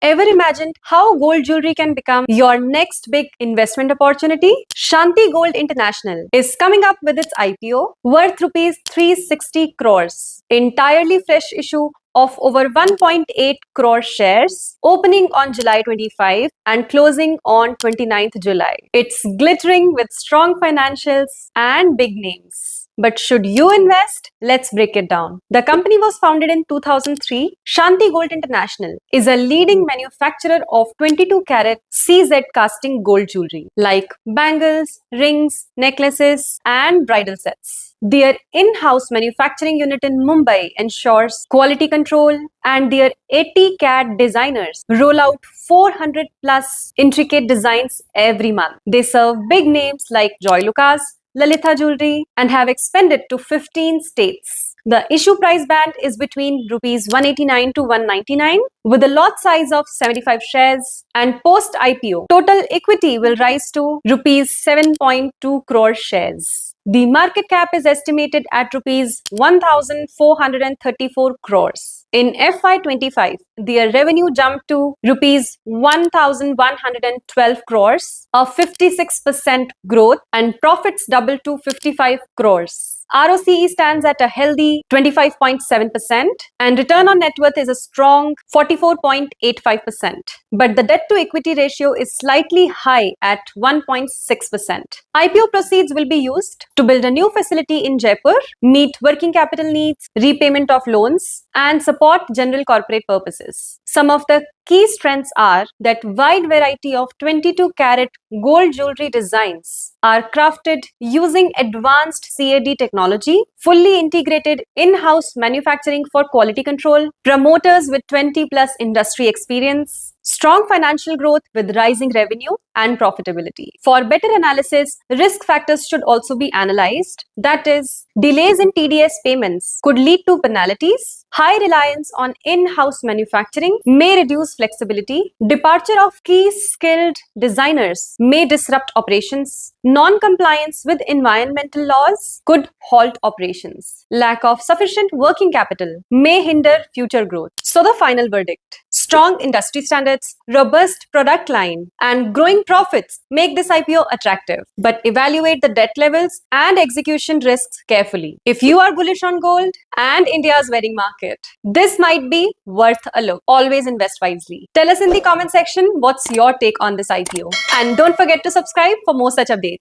Ever imagined how gold jewelry can become your next big investment opportunity? Shanti Gold International is coming up with its IPO worth rupees 360 crores. Entirely fresh issue of over 1.8 crore shares, opening on July 25 and closing on 29th July. It's glittering with strong financials and big names. But should you invest? Let's break it down. The company was founded in 2003. Shanti Gold International is a leading manufacturer of 22 carat CZ casting gold jewelry like bangles, rings, necklaces, and bridal sets. Their in-house manufacturing unit in Mumbai ensures quality control, and their 80 CAD designers roll out 400 plus intricate designs every month. They serve big names like Joy Lucas, Lalitha Jewelry, and have expanded to 15 states. The issue price band is between rupees 189 to 199 with a lot size of 75 shares, and post IPO total equity will rise to rupees 7.2 crore shares. The market cap is estimated at rupees 1,434 crores. In FY25, their revenue jumped to rupees 1,112 crores, a 56% growth, and profits doubled to 55 crores. ROCE stands at a healthy 25.7%, and return on net worth is a strong 44.85%. But the debt to equity ratio is slightly high at 1.6%. IPO proceeds will be used to build a new facility in Jaipur, meet working capital needs, repayment of loans, and support general corporate purposes. Some of the key strengths are that wide variety of 22 carat gold jewelry designs are crafted using advanced CAD technology, fully integrated in-house manufacturing for quality control, promoters with 20 plus industry experience, strong financial growth with rising revenue and profitability. For better analysis, risk factors should also be analyzed. That is, delays in TDS payments could lead to penalties. High reliance on in-house manufacturing may reduce flexibility. Departure of key skilled designers may disrupt operations. Non-compliance with environmental laws could halt operations. Lack of sufficient working capital may hinder future growth. So the final verdict: strong industry standards, robust product line, and growing profits make this IPO attractive. But evaluate the debt levels and execution risks carefully. If you are bullish on gold and India's wedding market, this might be worth a look. Always invest wisely. Tell us in the comment section what's your take on this IPO. And don't forget to subscribe for more such updates.